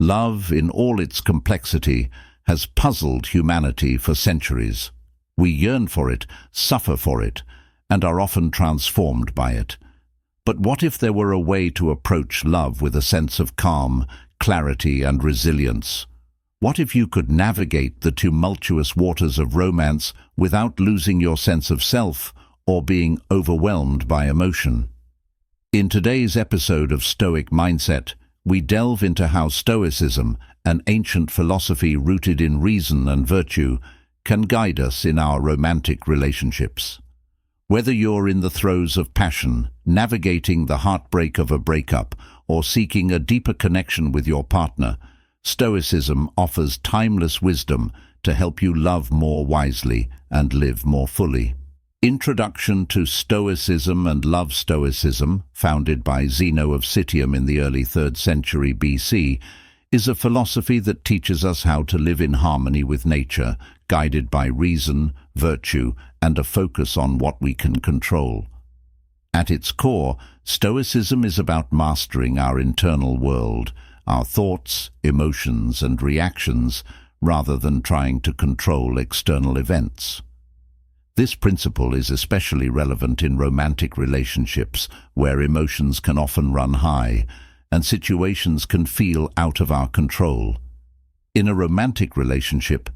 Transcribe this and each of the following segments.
Love, in all its complexity, has puzzled humanity for centuries. We yearn for it, suffer for it, and are often transformed by it. But what if there were a way to approach love with a sense of calm, clarity, and resilience? What if you could navigate the tumultuous waters of romance without losing your sense of self or being overwhelmed by emotion? In today's episode of Stoic Mindset, we delve into how Stoicism, an ancient philosophy rooted in reason and virtue, can guide us in our romantic relationships. Whether you're in the throes of passion, navigating the heartbreak of a breakup, or seeking a deeper connection with your partner, Stoicism offers timeless wisdom to help you love more wisely and live more fully. Introduction to Stoicism and Love. Stoicism, founded by Zeno of Citium in the early 3rd century BC, is a philosophy that teaches us how to live in harmony with nature, guided by reason, virtue, and a focus on what we can control. At its core, Stoicism is about mastering our internal world, our thoughts, emotions, and reactions, rather than trying to control external events. This principle is especially relevant in romantic relationships, where emotions can often run high, and situations can feel out of our control. In a romantic relationship,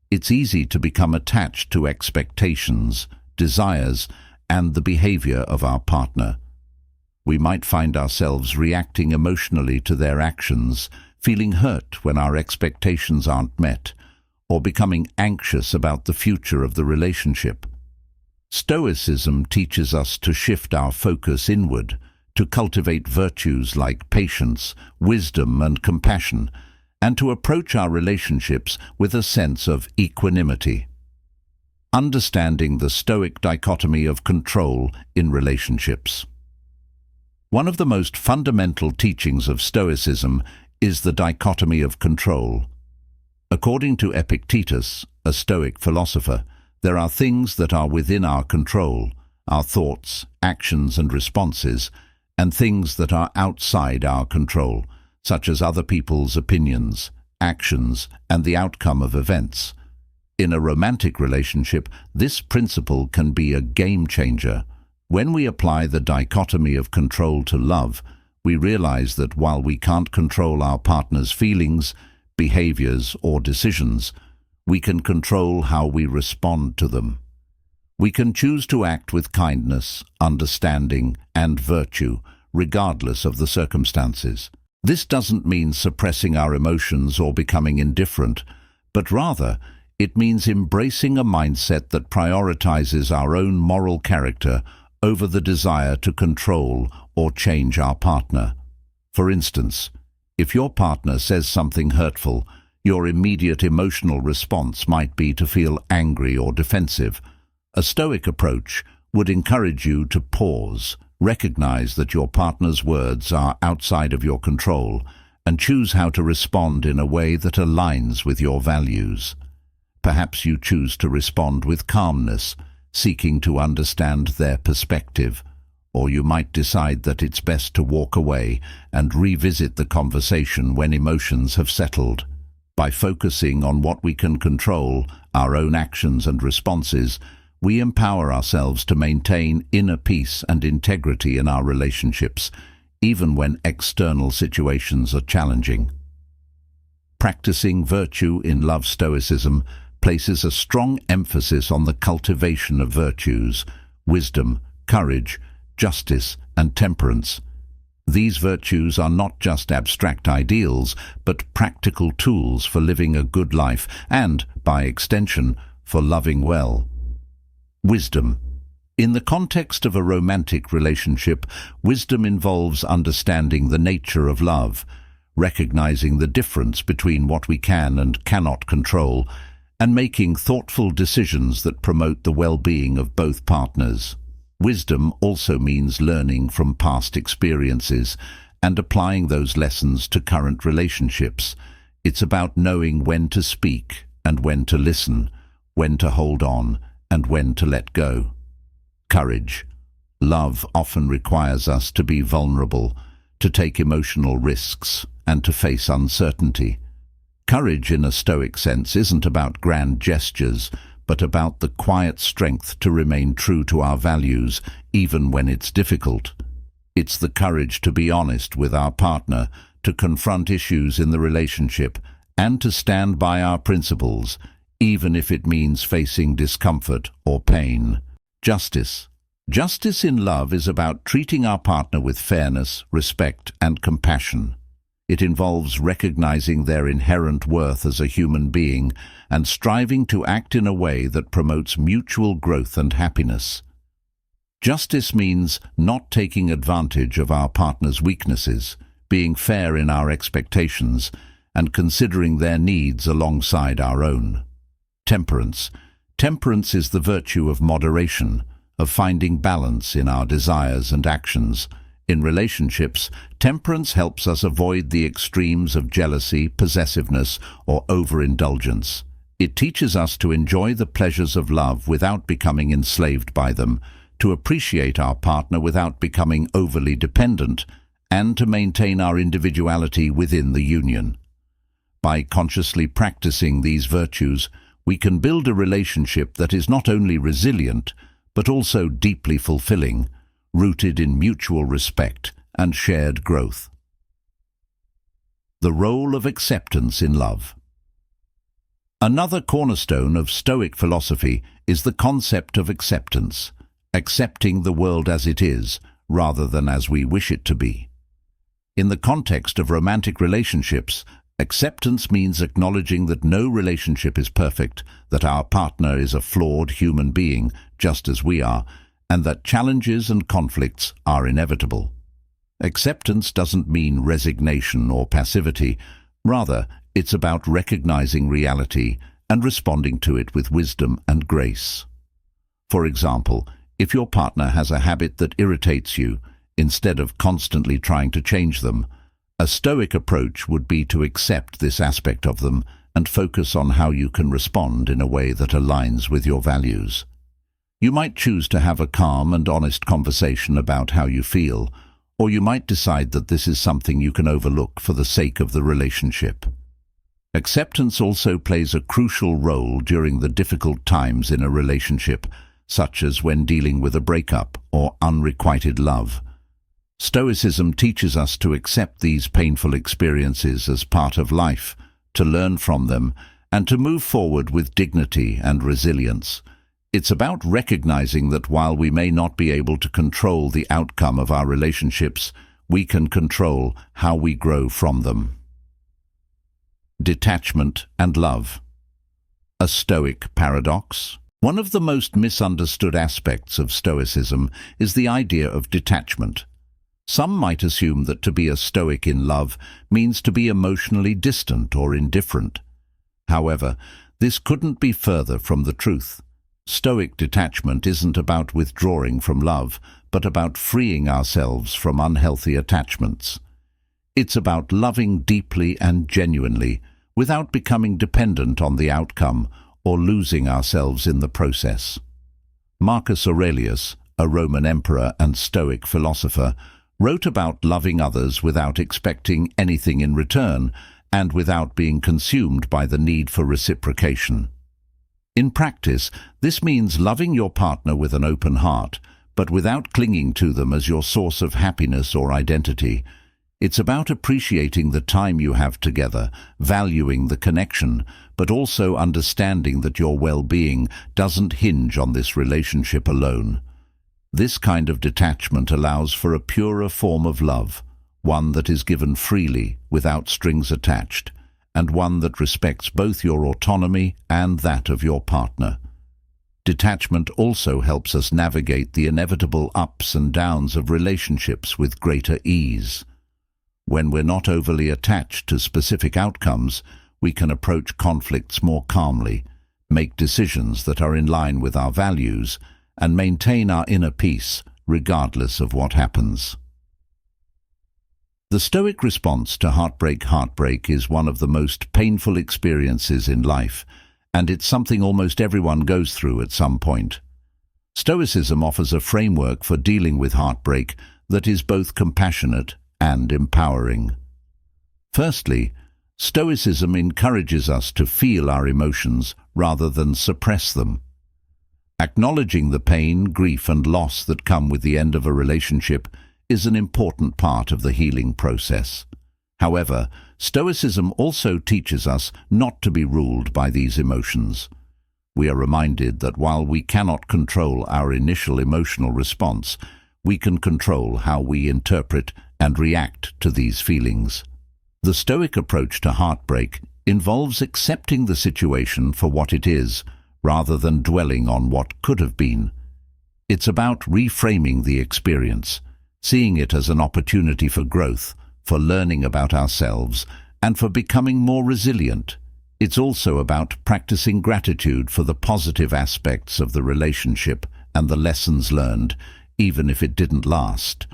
it's easy to become attached to expectations, desires, and the behavior of our partner. We might find ourselves reacting emotionally to their actions, feeling hurt when our expectations aren't met, or becoming anxious about the future of the relationship. Stoicism teaches us to shift our focus inward, to cultivate virtues like patience, wisdom, and compassion, and to approach our relationships with a sense of equanimity. Understanding the Stoic dichotomy of control in relationships. One of the most fundamental teachings of Stoicism is the dichotomy of control. According to Epictetus, a Stoic philosopher, there are things that are within our control, our thoughts, actions, and responses, and things that are outside our control, such as other people's opinions, actions, and the outcome of events. In a romantic relationship, this principle can be a game changer. When we apply the dichotomy of control to love, we realize that while we can't control our partner's feelings, behaviors, or decisions, we can control how we respond to them. We can choose to act with kindness, understanding, and virtue, regardless of the circumstances. This doesn't mean suppressing our emotions or becoming indifferent, but rather, it means embracing a mindset that prioritizes our own moral character over the desire to control or change our partner. For instance, if your partner says something hurtful, your immediate emotional response might be to feel angry or defensive. A Stoic approach would encourage you to pause, recognize that your partner's words are outside of your control, and choose how to respond in a way that aligns with your values. Perhaps you choose to respond with calmness, seeking to understand their perspective, or you might decide that it's best to walk away and revisit the conversation when emotions have settled. By focusing on what we can control, our own actions and responses, we empower ourselves to maintain inner peace and integrity in our relationships, even when external situations are challenging. Practicing virtue in love. Stoicism places a strong emphasis on the cultivation of virtues, wisdom, courage, justice, and temperance. These virtues are not just abstract ideals, but practical tools for living a good life and, by extension, for loving well. Wisdom. In the context of a romantic relationship, wisdom involves understanding the nature of love, recognizing the difference between what we can and cannot control, and making thoughtful decisions that promote the well-being of both partners. Wisdom also means learning from past experiences and applying those lessons to current relationships. It's about knowing when to speak and when to listen, when to hold on and when to let go. Courage. Love often requires us to be vulnerable, to take emotional risks, and to face uncertainty. Courage in a Stoic sense isn't about grand gestures, but about the quiet strength to remain true to our values, even when it's difficult. It's the courage to be honest with our partner, to confront issues in the relationship, and to stand by our principles, even if it means facing discomfort or pain. Justice. Justice in love is about treating our partner with fairness, respect, and compassion. It involves recognizing their inherent worth as a human being and striving to act in a way that promotes mutual growth and happiness. Justice means not taking advantage of our partner's weaknesses, being fair in our expectations, and considering their needs alongside our own. Temperance. Temperance is the virtue of moderation, of finding balance in our desires and actions. In relationships, temperance helps us avoid the extremes of jealousy, possessiveness, or overindulgence. It teaches us to enjoy the pleasures of love without becoming enslaved by them, to appreciate our partner without becoming overly dependent, and to maintain our individuality within the union. By consciously practicing these virtues, we can build a relationship that is not only resilient, but also deeply fulfilling, rooted in mutual respect and shared growth. The role of acceptance in love. Another cornerstone of Stoic philosophy is the concept of acceptance, accepting the world as it is, rather than as we wish it to be. In the context of romantic relationships, acceptance means acknowledging that no relationship is perfect, that our partner is a flawed human being, just as we are, and that challenges and conflicts are inevitable. Acceptance doesn't mean resignation or passivity. Rather, it's about recognizing reality and responding to it with wisdom and grace. For example, if your partner has a habit that irritates you, instead of constantly trying to change them, a Stoic approach would be to accept this aspect of them and focus on how you can respond in a way that aligns with your values. You might choose to have a calm and honest conversation about how you feel, or you might decide that this is something you can overlook for the sake of the relationship. Acceptance also plays a crucial role during the difficult times in a relationship, such as when dealing with a breakup or unrequited love. Stoicism teaches us to accept these painful experiences as part of life, to learn from them, and to move forward with dignity and resilience. It's about recognizing that while we may not be able to control the outcome of our relationships, we can control how we grow from them. Detachment and love. A Stoic paradox. One of the most misunderstood aspects of Stoicism is the idea of detachment. Some might assume that to be a Stoic in love means to be emotionally distant or indifferent. However, this couldn't be further from the truth. Stoic detachment isn't about withdrawing from love, but about freeing ourselves from unhealthy attachments. It's about loving deeply and genuinely, without becoming dependent on the outcome or losing ourselves in the process. Marcus Aurelius, a Roman emperor and Stoic philosopher, wrote about loving others without expecting anything in return and without being consumed by the need for reciprocation. In practice, this means loving your partner with an open heart, but without clinging to them as your source of happiness or identity. It's about appreciating the time you have together, valuing the connection, but also understanding that your well-being doesn't hinge on this relationship alone. This kind of detachment allows for a purer form of love, one that is given freely, without strings attached, and one that respects both your autonomy and that of your partner. Detachment also helps us navigate the inevitable ups and downs of relationships with greater ease. When we're not overly attached to specific outcomes, we can approach conflicts more calmly, make decisions that are in line with our values, and maintain our inner peace regardless of what happens. The Stoic response to heartbreak is one of the most painful experiences in life, and it's something almost everyone goes through at some point. Stoicism offers a framework for dealing with heartbreak that is both compassionate and empowering. Firstly, Stoicism encourages us to feel our emotions rather than suppress them. Acknowledging the pain, grief, and loss that come with the end of a relationship is an important part of the healing process. However, Stoicism also teaches us not to be ruled by these emotions. We are reminded that while we cannot control our initial emotional response, we can control how we interpret and react to these feelings. The Stoic approach to heartbreak involves accepting the situation for what it is, rather than dwelling on what could have been. It's about reframing the experience, seeing it as an opportunity for growth, for learning about ourselves, and for becoming more resilient. It's also about practicing gratitude for the positive aspects of the relationship and the lessons learned, even if it didn't last.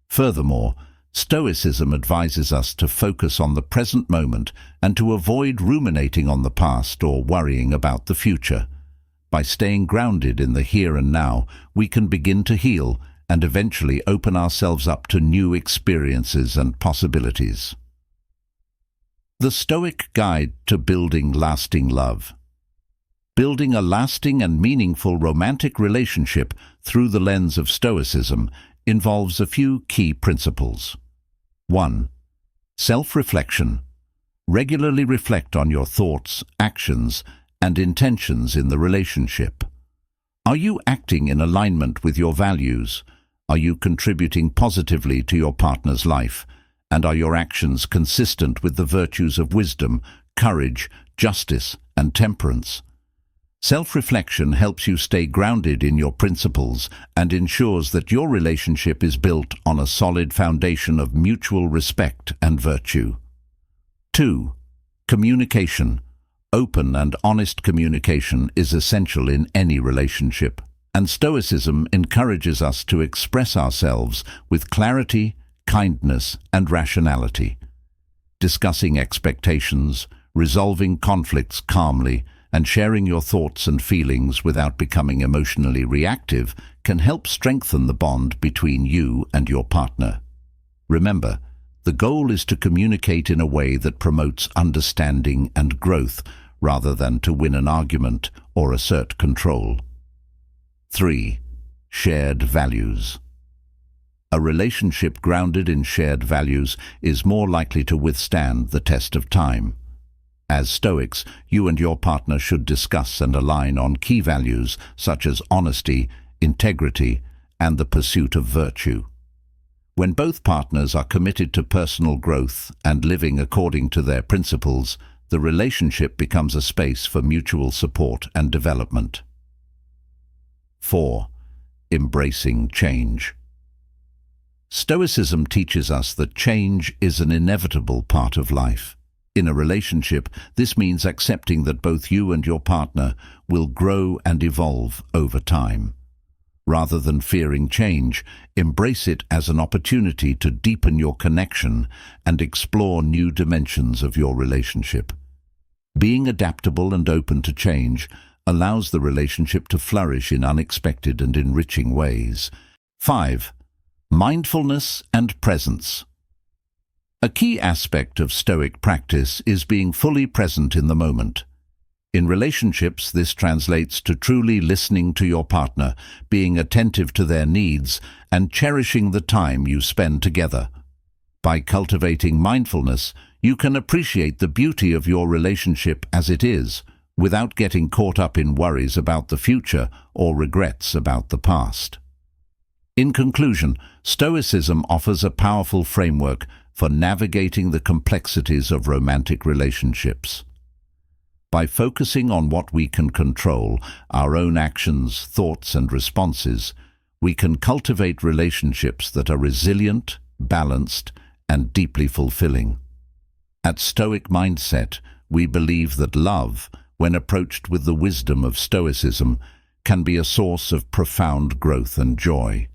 Furthermore, Stoicism advises us to focus on the present moment and to avoid ruminating on the past or worrying about the future. By staying grounded in the here and now, we can begin to heal and eventually open ourselves up to new experiences and possibilities. The Stoic Guide to Building Lasting Love. Building a lasting and meaningful romantic relationship through the lens of Stoicism involves a few key principles. 1. Self-reflection. Regularly reflect on your thoughts, actions, and intentions in the relationship. Are you acting in alignment with your values? Are you contributing positively to your partner's life? And are your actions consistent with the virtues of wisdom, courage, justice, and temperance? Self-reflection helps you stay grounded in your principles and ensures that your relationship is built on a solid foundation of mutual respect and virtue. 2. Communication. Open and honest communication is essential in any relationship, and Stoicism encourages us to express ourselves with clarity, kindness, and rationality. Discussing expectations, resolving conflicts calmly, and sharing your thoughts and feelings without becoming emotionally reactive can help strengthen the bond between you and your partner. Remember, the goal is to communicate in a way that promotes understanding and growth rather than to win an argument or assert control. 3. Shared values. A relationship grounded in shared values is more likely to withstand the test of time. As Stoics, you and your partner should discuss and align on key values such as honesty, integrity, and the pursuit of virtue. When both partners are committed to personal growth and living according to their principles, the relationship becomes a space for mutual support and development. 4. Embracing change. Stoicism teaches us that change is an inevitable part of life. In a relationship, this means accepting that both you and your partner will grow and evolve over time. Rather than fearing change, embrace it as an opportunity to deepen your connection and explore new dimensions of your relationship. Being adaptable and open to change allows the relationship to flourish in unexpected and enriching ways. 5. Mindfulness and presence. A key aspect of Stoic practice is being fully present in the moment. In relationships, this translates to truly listening to your partner, being attentive to their needs, and cherishing the time you spend together. By cultivating mindfulness, you can appreciate the beauty of your relationship as it is, without getting caught up in worries about the future or regrets about the past. In conclusion, Stoicism offers a powerful framework for navigating the complexities of romantic relationships. By focusing on what we can control, our own actions, thoughts, and responses, we can cultivate relationships that are resilient, balanced, and deeply fulfilling. At Stoic Mindset, we believe that love, when approached with the wisdom of Stoicism, can be a source of profound growth and joy.